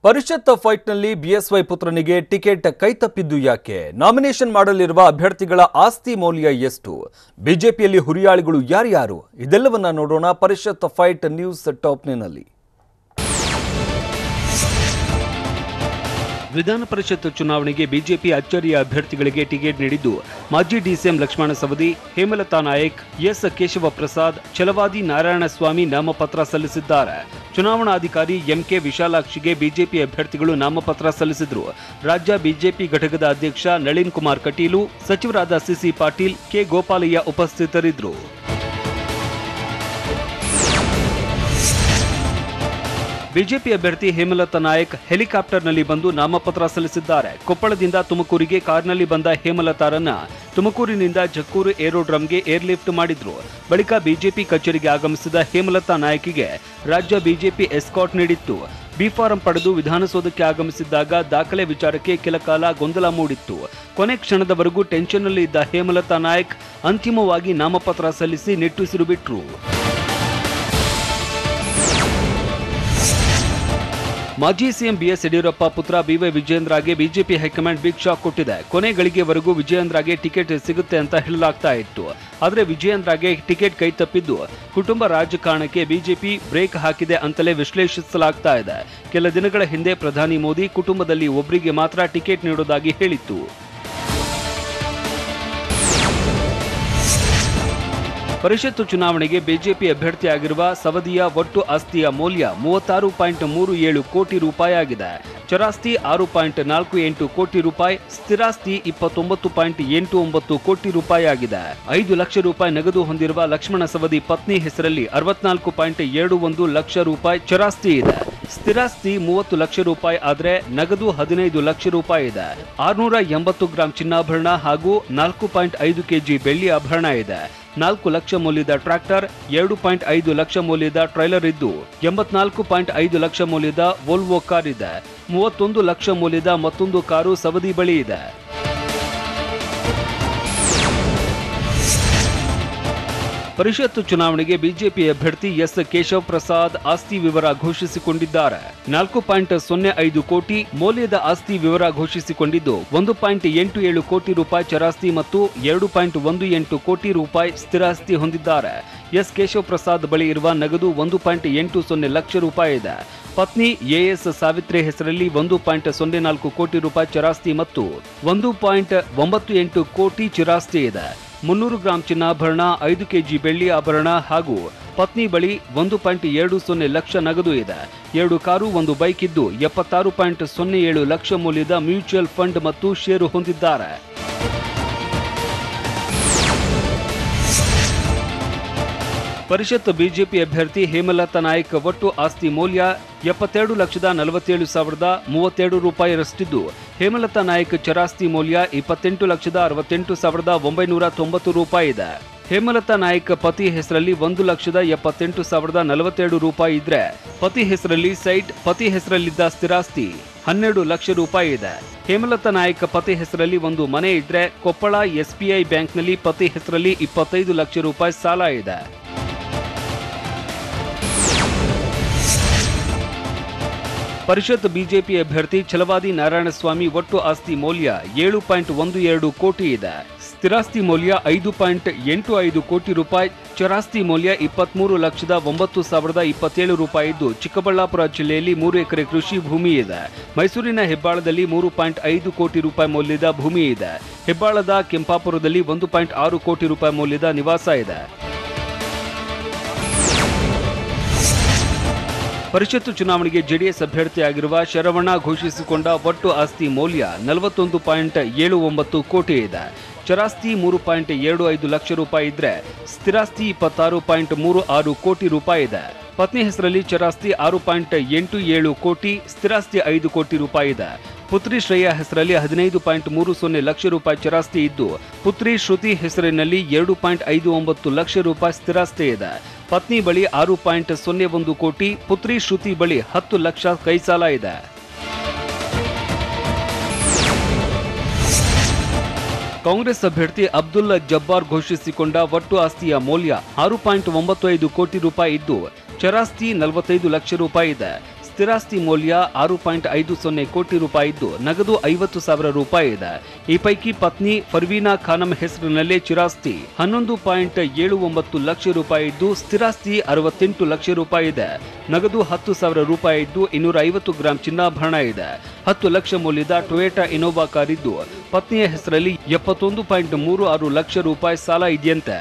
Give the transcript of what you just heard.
ಪರಿಷತ್ ಫೈಟ್ನಲ್ಲಿ BSY ಪುತ್ರನಿಗೆ ticket ಕೈತಪ್ಪಿದ್ದು ಯಾಕೆ? Nomination ಮಾಡಲಿರುವ ಅಭ್ಯರ್ಥಿಗಳ ಆಸ್ತಿ ಮೌಲ್ಯ ಎಷ್ಟು? ಬಿಜೆಪಿಯಲ್ಲಿ ಹುರಿಯಾಳಿಗಳು ಯಾರ್ಯಾರು? ಇದೆಲ್ಲವನ್ನ ನೋಡೋಣ ಪರಿಷತ್ ಫೈಟ್ ನ್ಯೂಸ್ ಟಾಪ್ನಲ್ಲಿ. ವಿಧಾನ ಪರಿಷತ್ ಚುನಾವಣೆಗೆ ಬಿಜೆಪಿ ಅಚ್ಚರಿಯ ಅಭ್ಯರ್ಥಿಗಳಿಗೆ ಟಿಕೆಟ್ ನೀಡಿದ್ದು ಮಾಜಿ ಡಿಸಿಎಂ ಲಕ್ಷ್ಮಣ ಸವದಿ, ಹೇಮಲತಾ ನಾಯಕ್, ಎಸ್ ಕೇಶವ ಪ್ರಸಾದ್, ಛಲವಾದಿ ನಾರಾಯಣಸ್ವಾಮಿ ನಾಮಪತ್ರ ಸಲ್ಲಿಸಿದ್ದಾರೆ. ಚುನಾವಣಾಧಿಕಾರಿ ಎಂಕೆ ವಿಶಾಲಾಕ್ಷಿಗೆ ಬಿಜೆಪಿ ಅಭ್ಯರ್ಥಿಗಳು ನಾಮಪತ್ರ ಸಲ್ಲಿಸಿದ್ರು. ರಾಜ್ಯ ಬಿಜೆಪಿ ಘಟಕದ ಅಧ್ಯಕ್ಷ ನಳಿನ್ ಕುಮಾರ್ ಕಟೀಲು, ಸಚಿವರಾದ ಸಿಸಿ ಪಾಟೀಲ್, ಕೆ ಗೋಪಾಲಯ್ಯ ಉಪಸ್ಥಿತರಿದ್ದರು. ಬಿಜೆಪಿ ಅಭ್ಯರ್ಥಿ ಹೇಮಲತಾ ನಾಯಕ್ ಹೆಲಿಕಾಪ್ಟರ್ನಲ್ಲಿ ಬಂದು ನಾಮಪತ್ರ ಸಲ್ಲಿಸಿದ್ದಾರೆ. ಕೊಪ್ಪಳದಿಂದ ತುಮಕೂರಿಗೆ ಕಾರ್ನಲ್ಲಿ ಬಂದ ಹೇಮಲತಾರನ್ನ ತುಮಕೂರಿನಿಂದ ಜಕ್ಕೂರು ಏರೋಡ್ರಮ್ಗೆ ಏರ್ಲಿಫ್ಟ್ ಮಾಡಿದ್ರು. ಬಳಿಕ ಬಿಜೆಪಿ ಕಚೇರಿಗೆ ಆಗಮಿಸಿದ ಹೇಮಲತಾ ನಾಯಕ್ಗೆ ರಾಜ್ಯ ಬಿಜೆಪಿ ಎಸ್ಕಾರ್ಟ್ ನೀಡಿತ್ತು. ಬಿ ಫಾರಂ ಪಡೆದು ವಿಧಾನಸೌಧಕ್ಕೆ ಆಗಮಿಸಿದ್ದಾಗ ದಾಖಲೆ ವಿಚಾರಕ್ಕೆ ಕೆಲಕಾಲ ಗೊಂದಲ ಮೂಡಿತ್ತು. ಕೊನೆ ಕ್ಷಣದವರೆಗೂ ಟೆನ್ಷನ್ನಲ್ಲಿ ಇದ್ದ ಹೇಮಲತಾ ನಾಯಕ್ ಅಂತಿಮವಾಗಿ ನಾಮಪತ್ರ ಸಲ್ಲಿಸಿ ನಿಟ್ಟುಸಿರು ಬಿಟ್ರು. ಮಾಜಿ ಸಿಎಂ ಬಿಎಸ್ ಯಡಿಯೂರಪ್ಪ ಪುತ್ರ ಬಿವೈ ವಿಜಯೇಂದ್ರಗೆ ಬಿಜೆಪಿ ಹೈಕಮಾಂಡ್ ಬಿಗ್ ಶಾಕ್ ಕೊಟ್ಟಿದೆ. ಕೊನೆ ಗಳಿಗೆವರೆಗೂ ವಿಜಯೇಂದ್ರಗೆ ಟಿಕೆಟ್ ಸಿಗುತ್ತೆ ಅಂತ ಹೇಳಲಾಗ್ತಾ ಇತ್ತು. ಆದರೆ ವಿಜಯೇಂದ್ರಗೆ ಟಿಕೆಟ್ ಕೈ ತಪ್ಪಿದ್ದು ಕುಟುಂಬ ರಾಜಕಾರಣಕ್ಕೆ ಬಿಜೆಪಿ ಬ್ರೇಕ್ ಹಾಕಿದೆ ಅಂತಲೇ ವಿಶ್ಲೇಷಿಸಲಾಗ್ತಾ ಇದೆ. ಕೆಲ ದಿನಗಳ ಹಿಂದೆ ಪ್ರಧಾನಿ ಮೋದಿ ಕುಟುಂಬದಲ್ಲಿ ಒಬ್ಬರಿಗೆ ಮಾತ್ರ ಟಿಕೆಟ್ ನೀಡುವುದಾಗಿ ಹೇಳಿತ್ತು. ಪರಿಷತ್ ಚುನಾವಣೆಗೆ ಬಿಜೆಪಿ ಅಭ್ಯರ್ಥಿಯಾಗಿರುವ ಸವದಿಯ ಒಟ್ಟು ಆಸ್ತಿಯ ಮೌಲ್ಯ 36.37 ಕೋಟಿ ರೂಪಾಯಿ ಆಗಿದೆ. ಚರಾಸ್ತಿ 6.48 ಕೋಟಿ ರೂಪಾಯಿ, ಸ್ಥಿರಾಸ್ತಿ 29.89 ಕೋಟಿ ರೂಪಾಯಿ ಆಗಿದೆ. 5 ಲಕ್ಷ ರೂಪಾಯಿ ನಗದು ಹೊಂದಿರುವ ಲಕ್ಷ್ಮಣ ಸವದಿ ಪತ್ನಿ ಹೆಸರಲ್ಲಿ 64.71 ಲಕ್ಷ ರೂಪಾಯಿ ಚರಾಸ್ತಿ ಇದೆ. ಸ್ಥಿರಾಸ್ತಿ 30 ಲಕ್ಷ ರೂಪಾಯಿ ಆದರೆ ನಗದು 15 ಲಕ್ಷ ರೂಪಾಯಿ ಇದೆ. 680 ಗ್ರಾಂ ಚಿನ್ನಾಭರಣ ಹಾಗೂ 4.5 ಕೆಜಿ ಬೆಳ್ಳಿ ಆಭರಣ ಇದೆ. 4 ಲಕ್ಷ ಮೌಲ್ಯದ ಟ್ರ್ಯಾಕ್ಟರ್, 2.5 ಲಕ್ಷ ಮೌಲ್ಯದ ಟ್ರೈಲರ್ ಇದ್ದು 84.5 ಲಕ್ಷ ಮೌಲ್ಯದ ವೋಲ್ವೋ ಕಾರ್ ಇದೆ. 31 ಲಕ್ಷ ಮೌಲ್ಯದ ಮತ್ತೊಂದು ಕಾರು ಸವದಿ ಬಳಿ ಇದೆ. ಪರಿಷತ್ ಚುನಾವಣೆಗೆ ಬಿಜೆಪಿ ಅಭ್ಯರ್ಥಿ ಎಸ್ ಕೇಶವ ಪ್ರಸಾದ್ ಆಸ್ತಿ ವಿವರ ಘೋಷಿಸಿಕೊಂಡಿದ್ದಾರೆ. 4.05 ಕೋಟಿ ಮೌಲ್ಯದ ಆಸ್ತಿ ವಿವರ ಘೋಷಿಸಿಕೊಂಡಿದ್ದು 1.87 ಕೋಟಿ ರೂಪಾಯಿ ಚರಾಸ್ತಿ ಮತ್ತು 2.18 ಕೋಟಿ ರೂಪಾಯಿ ಸ್ಥಿರಾಸ್ತಿ ಹೊಂದಿದ್ದಾರೆ. ಎಸ್ ಕೇಶವ ಪ್ರಸಾದ್ ಬಳಿ ಇರುವ ನಗದು 1.80 ಲಕ್ಷ ರೂಪಾಯಿ ಇದೆ. ಪತ್ನಿ ಎಎಸ್ ಸಾವಿತ್ರಿ ಹೆಸರಲ್ಲಿ 1.04 ಕೋಟಿ ರೂಪಾಯಿ ಚರಾಸ್ತಿ ಮತ್ತು 1.98 ಕೋಟಿ ಚಿರಾಸ್ತಿ ಇದೆ. 300 ಗ್ರಾಂ ಚಿನ್ನಾಭರಣ, 5 ಕೆಜಿ ಬೆಳ್ಳಿ ಆಭರಣ ಹಾಗೂ ಪತ್ನಿ ಬಳಿ 1.20 ಲಕ್ಷ ನಗದು ಇದೆ. 2 ಕಾರು, 1 ಬೈಕ್ ಇದ್ದು 76.07 ಲಕ್ಷ ಮೌಲ್ಯದ ಮ್ಯೂಚುವಲ್ ಫಂಡ್ ಮತ್ತು ಷೇರು ಹೊಂದಿದ್ದಾರೆ. ಪರಿಷತ್ ಬಿಜೆಪಿ ಅಭ್ಯರ್ಥಿ ಹೇಮಲತಾ ನಾಯಕ್ ಒಟ್ಟು ಆಸ್ತಿ ಮೌಲ್ಯ 72,47,032 ರೂಪಾಯಿರಷ್ಟಿದ್ದು, ಹೇಮಲತಾ ನಾಯಕ್ ಚರಾಸ್ತಿ ಮೌಲ್ಯ 28,68,990 ರೂಪಾಯಿ ಇದೆ. ಹೇಮಲತಾ ನಾಯಕ್ ಪತಿ ಹೆಸರಲ್ಲಿ 1,78,042 ರೂಪಾಯಿ ಇದ್ರೆ ಪತಿ ಹೆಸರಲ್ಲಿ ಸೈಟ್, ಪತಿ ಹೆಸರಲ್ಲಿದ್ದ ಸ್ಥಿರಾಸ್ತಿ 12 ಲಕ್ಷ ರೂಪಾಯಿ ಇದೆ. ಹೇಮಲತಾ ನಾಯಕ್ ಪತಿ ಹೆಸರಲ್ಲಿ ಒಂದು ಮನೆ ಇದ್ರೆ ಕೊಪ್ಪಳ ಎಸ್ಬಿಐ ಬ್ಯಾಂಕ್ನಲ್ಲಿ ಪತಿ ಹೆಸರಲ್ಲಿ 25 ಲಕ್ಷ ರೂಪಾಯಿ ಸಾಲ ಇದೆ. ಪರಿಷತ್ ಬಿಜೆಪಿ ಅಭ್ಯರ್ಥಿ ಛಲವಾದಿ ನಾರಾಯಣಸ್ವಾಮಿ ಒಟ್ಟು ಆಸ್ತಿ ಮೌಲ್ಯ 7.12 ಕೋಟಿ ಇದೆ. ಸ್ಥಿರಾಸ್ತಿ ಮೌಲ್ಯ 5.85 ಕೋಟಿ ರೂಪಾಯಿ, ಚರಾಸ್ತಿ ಮೌಲ್ಯ 23,09,027 ರೂಪಾಯಿ ಇದ್ದು ಚಿಕ್ಕಬಳ್ಳಾಪುರ ಜಿಲ್ಲೆಯಲ್ಲಿ 3 ಎಕರೆ ಕೃಷಿ ಭೂಮಿ ಇದೆ. ಮೈಸೂರಿನ ಹೆಬ್ಬಾಳದಲ್ಲಿ 3.5 ಕೋಟಿ ರೂಪಾಯಿ ಮೌಲ್ಯದ ಭೂಮಿ ಇದೆ. ಹೆಬ್ಬಾಳದ ಕೆಂಪಾಪುರದಲ್ಲಿ 1.6 ಕೋಟಿ ರೂಪಾಯಿ ಮೌಲ್ಯದ ನಿವಾಸ ಇದೆ. ಪರಿಷತ್ ಚುನಾವಣೆಗೆ ಜೆಡಿಎಸ್ ಅಭ್ಯರ್ಥಿಯಾಗಿರುವ ಶರವಣ ಘೋಷಿಸಿಕೊಂಡ ಒಟ್ಟು ಆಸ್ತಿ ಮೌಲ್ಯ 41.79 ಕೋಟಿ ಇದೆ. ಚರಾಸ್ತಿ 3.75 ಲಕ್ಷ ರೂಪಾಯಿ ಇದ್ರೆ ಸ್ಥಿರಾಸ್ತಿ 26.36 ಕೋಟಿ ರೂಪಾಯಿ ಇದೆ. ಪತ್ನಿ ಹೆಸರಲ್ಲಿ ಚರಾಸ್ತಿ 6.87 ಕೋಟಿ, ಸ್ಥಿರಾಸ್ತಿ 5 ಕೋಟಿ ರೂಪಾಯಿ ಇದೆ. ಪುತ್ರಿ ಶ್ರೇಯಾ ಹೆಸರಲ್ಲಿ 15.30 ಲಕ್ಷ ರೂಪಾಯಿ ಚರಾಸ್ತಿ ಇದ್ದು ಪುತ್ರಿ ಶ್ರುತಿ ಹೆಸರಿನಲ್ಲಿ 2.59 ಲಕ್ಷ ರೂಪಾಯಿ ಸ್ಥಿರಾಸ್ತಿ ಇದೆ. ಪತ್ನಿ ಬಳಿ 6.01 ಕೋಟಿ, ಪುತ್ರಿ ಶ್ರುತಿ ಬಳಿ 10 ಲಕ್ಷ ಕೈ ಸಾಲ ಇದೆ. ಕಾಂಗ್ರೆಸ್ ಅಭ್ಯರ್ಥಿ ಅಬ್ದುಲ್ ಜಬ್ಬಾರ್ ಘೋಷಿಸಿಕೊಂಡ ಒಟ್ಟು ಆಸ್ತಿಯ ಮೌಲ್ಯ 6.95 ಕೋಟಿ ರೂಪಾಯಿ ಇದ್ದು ಚರಾಸ್ತಿ 45 ಲಕ್ಷ ರೂಪಾಯಿ ಇದೆ. ಸ್ಥಿರಾಸ್ತಿ ಮೌಲ್ಯ 6.50 ಕೋಟಿ ರೂಪಾಯಿ ಇದ್ದು ನಗದು 50,000 ರೂಪಾಯಿ ಇದೆ. ಈ ಪೈಕಿ ಪತ್ನಿ ಫರ್ವೀನಾ ಖಾನಂ ಹೆಸರಿನಲ್ಲೇ ಚಿರಾಸ್ತಿ 11.79 ಲಕ್ಷ ರೂಪಾಯಿ ಇದ್ದು ಸ್ಥಿರಾಸ್ತಿ 68 ಲಕ್ಷ ರೂಪಾಯಿ ಇದೆ. ನಗದು 10,000 ರೂಪಾಯಿ ಇದ್ದು 250 ಗ್ರಾಂ ಚಿನ್ನಾಭರಣ ಇದೆ. 10 ಲಕ್ಷ ಮೌಲ್ಯದ ಟೊಯೋಟಾ ಇನೋವಾ ಕಾರ್ ಇದ್ದು ಪತ್ನಿಯ ಹೆಸರಲ್ಲಿ 71.36 ಲಕ್ಷ ರೂಪಾಯಿ ಸಾಲ ಇದೆಯಂತೆ.